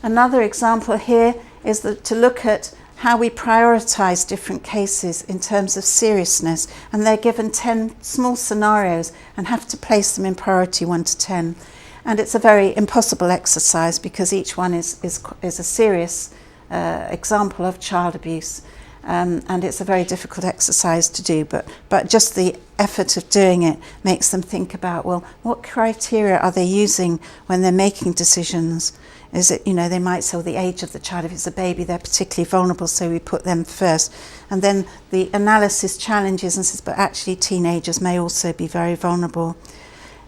Another example here is to look at how we prioritise different cases in terms of seriousness, and they're given 10 small scenarios and have to place them in priority 1 to 10. And it's a very impossible exercise because each one is a serious example of child abuse, and it's a very difficult exercise to do, but just the effort of doing it makes them think about, well, what criteria are they using when they're making decisions? Is it, they might say, well, the age of the child, if it's a baby, they're particularly vulnerable, so we put them first. And then the analysis challenges and says, but actually teenagers may also be very vulnerable.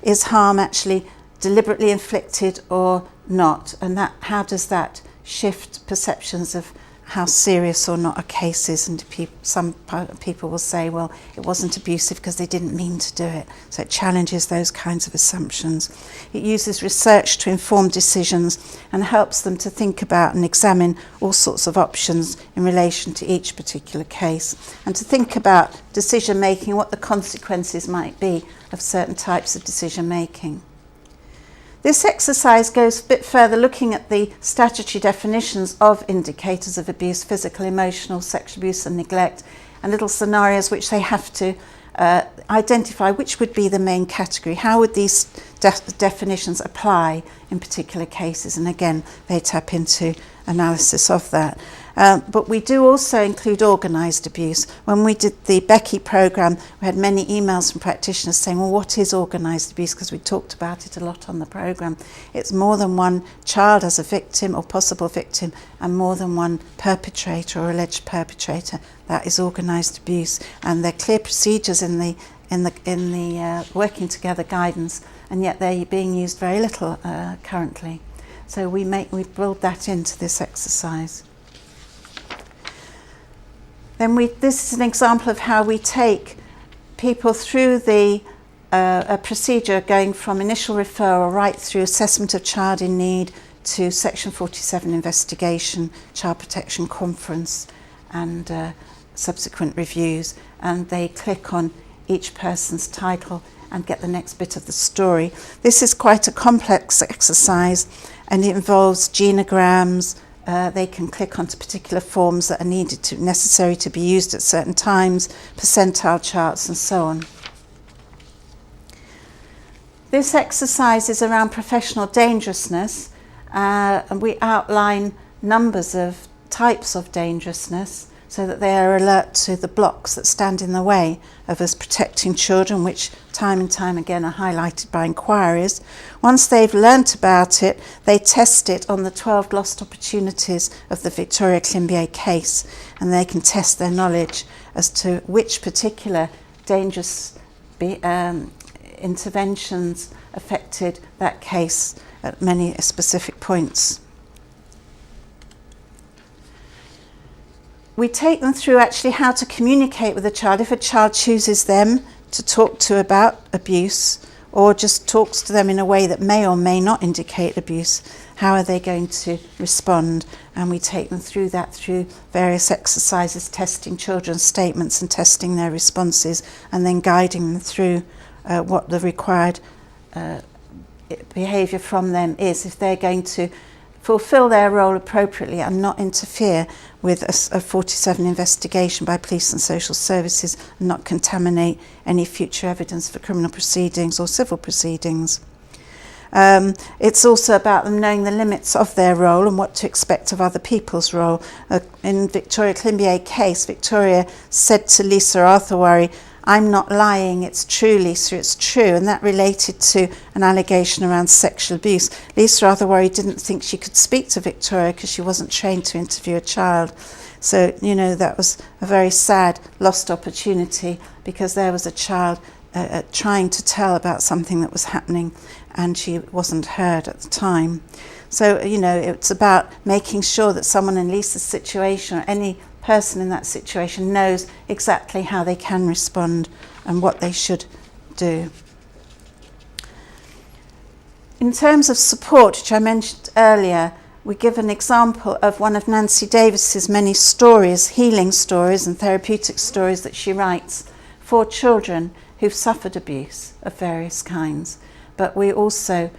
Is harm actually deliberately inflicted or not? And how does that shift perceptions of how serious or not a case is? And some people will say, well, it wasn't abusive because they didn't mean to do it. So it challenges those kinds of assumptions. It uses research to inform decisions and helps them to think about and examine all sorts of options in relation to each particular case, and to think about decision making, what the consequences might be of certain types of decision making. This exercise goes a bit further, looking at the statutory definitions of indicators of abuse: physical, emotional, sexual abuse and neglect, and little scenarios which they have to identify which would be the main category. How would these definitions apply in particular cases? And again, they tap into analysis of that. But we do also include organised abuse. When we did the Becky programme, we had many emails from practitioners saying, well, what is organised abuse? Because we talked about it a lot on the programme. It's more than one child as a victim or possible victim, and more than one perpetrator or alleged perpetrator. That is organised abuse. And there are clear procedures in the working together guidance, and yet they're being used very little currently. So we build that into this exercise. Then this is an example of how we take people through a procedure going from initial referral right through assessment of child in need to Section 47 investigation, child protection conference and subsequent reviews. And they click on each person's title and get the next bit of the story. This is quite a complex exercise, and it involves genograms. They can click onto particular forms that are necessary to be used at certain times, percentile charts and so on. This exercise is around professional dangerousness, and we outline numbers of types of dangerousness so that they are alert to the blocks that stand in the way of us protecting children, which time and time again are highlighted by inquiries. Once they've learnt about it, they test it on the 12 lost opportunities of the Victoria Climbié case, and they can test their knowledge as to which particular dangerous interventions affected that case at many specific points. We take them through actually how to communicate with a child. If a child chooses them to talk to about abuse, or just talks to them in a way that may or may not indicate abuse, how are they going to respond? And we take them through that through various exercises, testing children's statements and testing their responses, and then guiding them through what the required behaviour from them is, if they're going to fulfil their role appropriately and not interfere with a 47 investigation by police and social services, and not contaminate any future evidence for criminal proceedings or civil proceedings. It's also about them knowing the limits of their role and what to expect of other people's role. In Victoria Climbié case, Victoria said to Lisa Arthurworry, "I'm not lying, it's true, Lisa, it's true," and that related to an allegation around sexual abuse. Lisa Arthurworry didn't think she could speak to Victoria because she wasn't trained to interview a child. So, that was a very sad lost opportunity, because there was a child trying to tell about something that was happening and she wasn't heard at the time. So, it's about making sure that someone in Lisa's situation, or any person in that situation, knows exactly how they can respond and what they should do. In terms of support, which I mentioned earlier, we give an example of one of Nancy Davis's many stories, healing stories and therapeutic stories that she writes for children who've suffered abuse of various kinds. But we also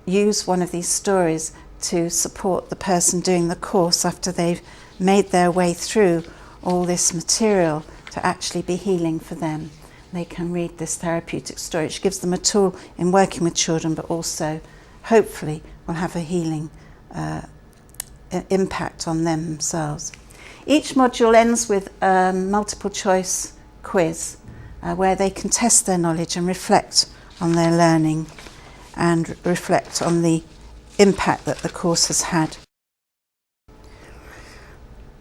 use one of these stories to support the person doing the course after they've made their way through all this material to actually be healing for them. They can read this therapeutic story, which gives them a tool in working with children, but also hopefully will have a healing impact on them themselves. Each module ends with a multiple choice quiz where they can test their knowledge and reflect on their learning and reflect on the impact that the course has had.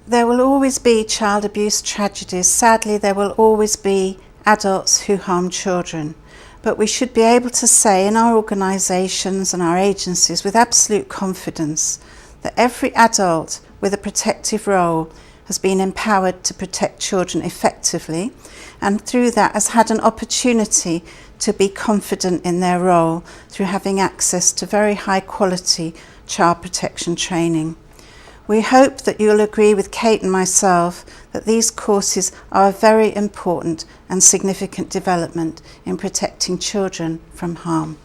There will always be child abuse tragedies. Sadly, there will always be adults who harm children. But we should be able to say in our organisations and our agencies with absolute confidence that every adult with a protective role has been empowered to protect children effectively, and through that has had an opportunity to be confident in their role through having access to very high quality child protection training. We hope that you'll agree with Kate and myself that these courses are a very important and significant development in protecting children from harm.